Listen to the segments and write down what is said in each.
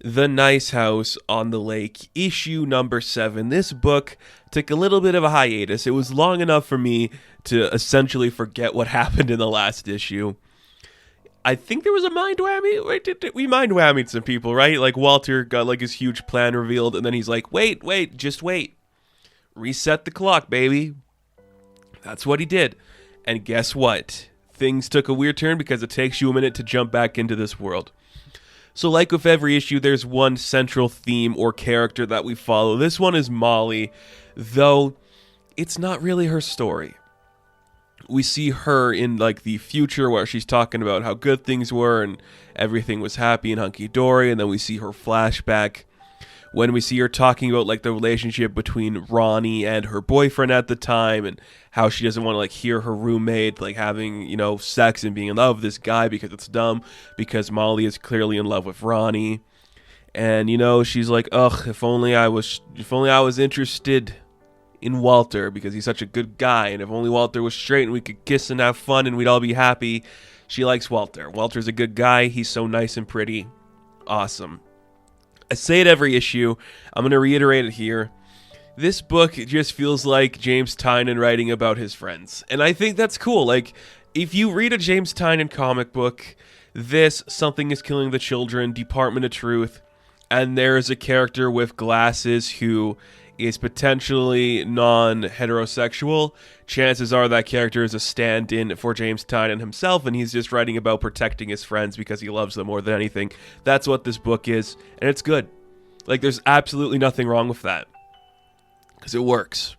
The Nice House on the Lake, issue number 7. This book took a little bit of a hiatus. It was long enough for me to essentially forget what happened in the last issue. I think there was a mind whammy. Wait, did we mind whammied some people, right? Like Walter got like his huge plan revealed, and then he's like, wait, just wait. Reset the clock, baby. That's what he did. And guess what? Things took a weird turn because it takes you a minute to jump back into this world. So like with every issue, there's one central theme or character that we follow. This one is Molly, though it's not really her story. We see her in like the future where she's talking about how good things were and everything was happy and hunky-dory, and then we see her flashback when we see her talking about like the relationship between Ronnie and her boyfriend at the time, and how she doesn't want to like hear her roommate like having, sex and being in love with this guy because it's dumb, because Molly is clearly in love with Ronnie. And she's like, ugh, if only I was interested in Walter because he's such a good guy, and if only Walter was straight and we could kiss and have fun and we'd all be happy. She likes Walter. Walter's a good guy. He's so nice and pretty. Awesome. I say it every issue. I'm going to reiterate it here. This book just feels like James Tynion writing about his friends. And I think that's cool. Like, if you read a James Tynion comic book, this Something is Killing the Children, Department of Truth, and there's a character with glasses who is potentially non-heterosexual, chances are that character is a stand-in for James Tynion himself, and he's just writing about protecting his friends because he loves them more than anything. That's what this book is, and it's good. Like, there's absolutely nothing wrong with that, because it works.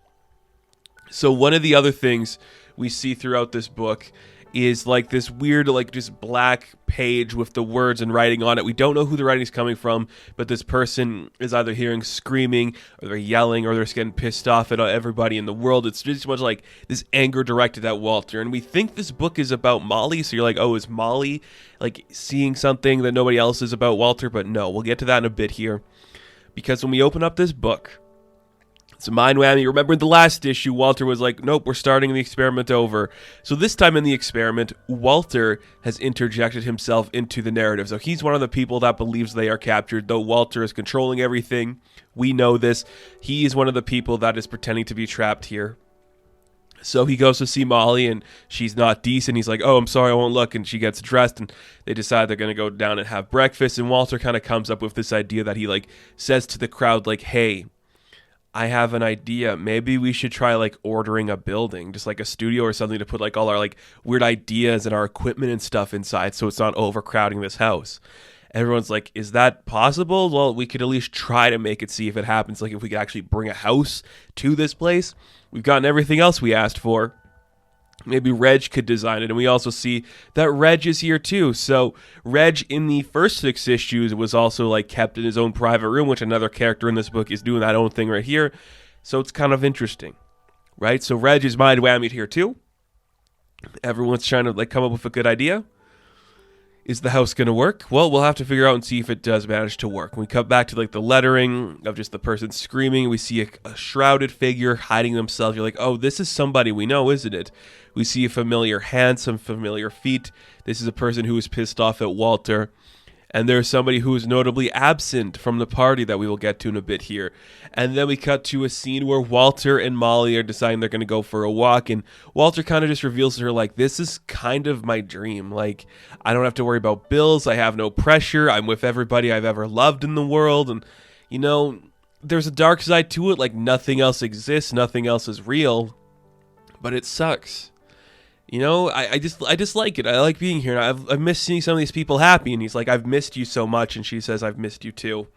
So one of the other things we see throughout this book is like this weird, like just black page with the words and writing on it. We don't know who the writing is coming from, but this person is either hearing screaming, or they're yelling, or they're just getting pissed off at everybody in the world. It's just much like this anger directed at Walter. And we think this book is about Molly, so you're like, oh, is Molly like seeing something that nobody else is about Walter? But no, we'll get to that in a bit here. Because when we open up this book, it's a mind whammy. Remember in the last issue, Walter was like, nope, we're starting the experiment over. So this time in the experiment, Walter has interjected himself into the narrative. So he's one of the people that believes they are captured, though Walter is controlling everything. We know this. He is one of the people that is pretending to be trapped here. So he goes to see Molly, and she's not decent. He's like, oh, I'm sorry, I won't look. And she gets dressed, and they decide they're going to go down and have breakfast. And Walter kind of comes up with this idea that he like says to the crowd, like, hey, I have an idea. Maybe we should try like ordering a building, just like a studio or something, to put like all our like weird ideas and our equipment and stuff inside, so it's not overcrowding this house. Everyone's like, is that possible? Well, we could at least try to make it, see if it happens. Like if we could actually bring a house to this place. We've gotten everything else we asked for. Maybe Reg could design it. And we also see that Reg is here too. So Reg in the first 6 issues was also like kept in his own private room, which another character in this book is doing that own thing right here. So it's kind of interesting, right? So Reg is mind whammied here too. Everyone's trying to like come up with a good idea. Is the house going to work? Well, we'll have to figure out and see if it does manage to work. When we come back to like the lettering of just the person screaming, we see a shrouded figure hiding themselves. You're like, oh, this is somebody we know, isn't it? We see a familiar hand, some familiar feet. This is a person who is pissed off at Walter. And there's somebody who is notably absent from the party that we will get to in a bit here. And then we cut to a scene where Walter and Molly are deciding they're going to go for a walk. And Walter kind of just reveals to her, like, this is kind of my dream. Like, I don't have to worry about bills. I have no pressure. I'm with everybody I've ever loved in the world. And, there's a dark side to it. Like, nothing else exists. Nothing else is real. But it sucks. I just like it. I like being here. I've missed seeing some of these people happy. And he's like, I've missed you so much. And she says, I've missed you too.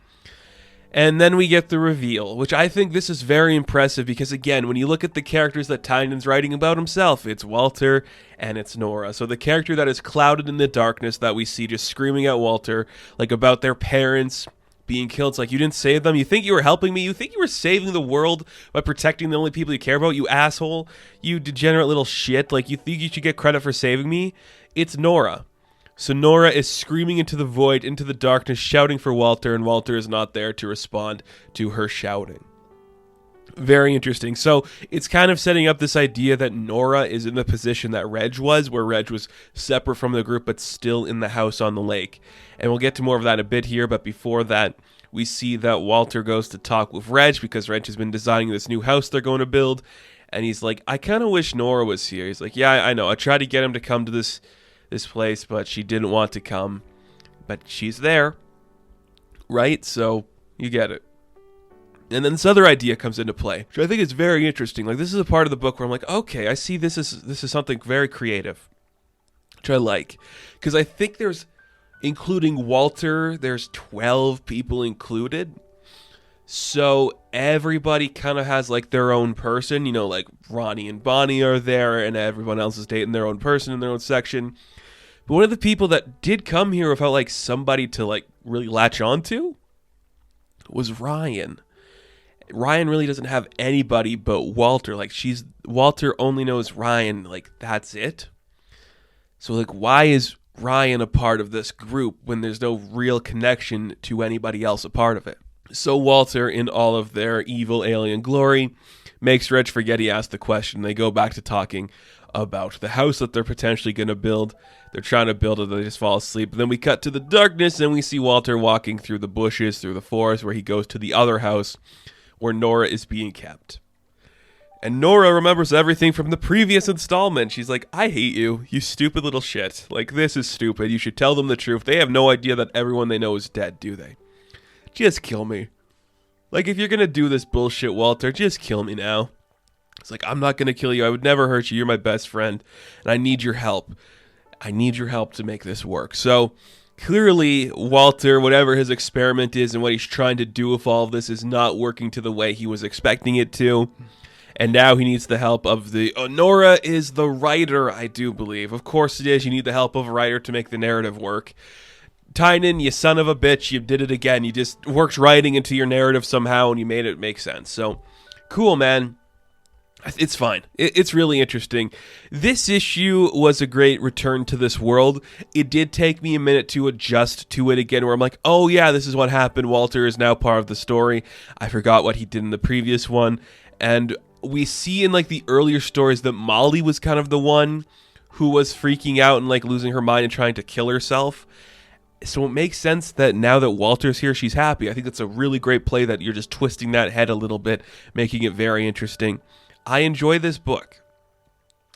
And then we get the reveal, which I think this is very impressive because, again, when you look at the characters that Tynion's writing about himself, it's Walter and it's Nora. So the character that is clouded in the darkness that we see just screaming at Walter, like about their parents being killed. It's like, you didn't save them? You think you were helping me? You think you were saving the world by protecting the only people you care about? You asshole. You degenerate little shit. Like, you think you should get credit for saving me? It's Nora. So Nora is screaming into the void, into the darkness, shouting for Walter, and Walter is not there to respond to her shouting. Very interesting. So it's kind of setting up this idea that Nora is in the position that Reg was, where Reg was separate from the group but still in the house on the lake. And we'll get to more of that in a bit here, but before that, we see that Walter goes to talk with Reg because Reg has been designing this new house they're going to build. And he's like, I kind of wish Nora was here. He's like, yeah, I know. I tried to get him to come to this place, but she didn't want to come. But she's there, right? So you get it. And then this other idea comes into play, which I think is very interesting. Like, this is a part of the book where I'm like, okay, I see this is something very creative, which I like. Because I think including Walter, there's 12 people included. So everybody kind of has, like, their own person. You know, like, Ronnie and Bonnie are there, and everyone else is dating their own person in their own section. But one of the people that did come here without, like, somebody to, like, really latch onto was Ryan. Ryan really doesn't have anybody but Walter. Like, Walter only knows Ryan. Like, that's it. So, like, why is Ryan a part of this group when there's no real connection to anybody else a part of it? So Walter, in all of their evil alien glory, makes Reg forget he asked the question. They go back to talking about the house that they're potentially going to build. They're trying to build it, they just fall asleep. And then we cut to the darkness, and we see Walter walking through the bushes, through the forest, where he goes to the other house where Nora is being kept. And Nora remembers everything from the previous installment. She's like, I hate you, you stupid little shit. Like, this is stupid. You should tell them the truth. They have no idea that everyone they know is dead, do they? Just kill me. Like, if you're going to do this bullshit, Walter, just kill me now. It's like, I'm not going to kill you. I would never hurt you. You're my best friend. And I need your help. I need your help to make this work. So, clearly, Walter, whatever his experiment is and what he's trying to do with all of this is not working to the way he was expecting it to. And now he needs the help of Nora is the writer, I do believe. Of course it is. You need the help of a writer to make the narrative work. Tynan, you son of a bitch, you did it again. You just worked writing into your narrative somehow and you made it make sense. So, cool, man. It's fine. It's really interesting. This issue was a great return to this world. It did take me a minute to adjust to it again, where I'm like, oh yeah, this is what happened. Walter is now part of the story. I forgot what he did in the previous one. And we see in, like, the earlier stories that Molly was kind of the one who was freaking out and, like, losing her mind and trying to kill herself. So it makes sense that now that Walter's here, she's happy. I think that's a really great play that you're just twisting that head a little bit, making it very interesting. I enjoy this book.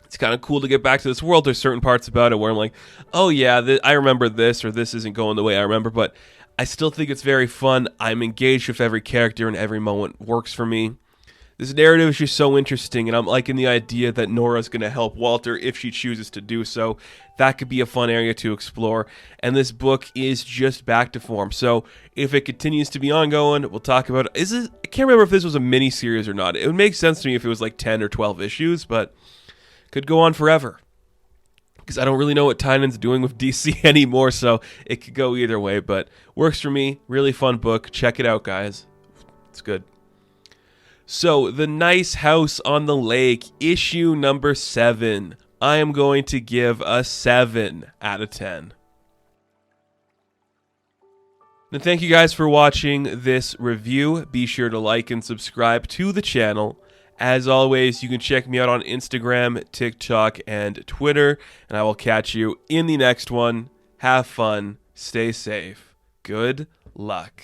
It's kind of cool to get back to this world. There's certain parts about it where I'm like, oh yeah, I remember this, or this isn't going the way I remember, but I still think it's very fun. I'm engaged with every character and every moment works for me. This narrative is just so interesting, and I'm liking the idea that Nora's going to help Walter if she chooses to do so. That could be a fun area to explore, and this book is just back to form. So if it continues to be ongoing, we'll talk about it. I can't remember if this was a mini-series or not. It would make sense to me if it was like 10 or 12 issues, but could go on forever. Because I don't really know what Tynan's doing with DC anymore, so it could go either way, but works for me. Really fun book. Check it out, guys. It's good. So, The Nice House on the Lake, issue number 7. I am going to give a 7 out of 10. And thank you guys for watching this review. Be sure to like and subscribe to the channel. As always, you can check me out on Instagram, TikTok, and Twitter. And I will catch you in the next one. Have fun. Stay safe. Good luck.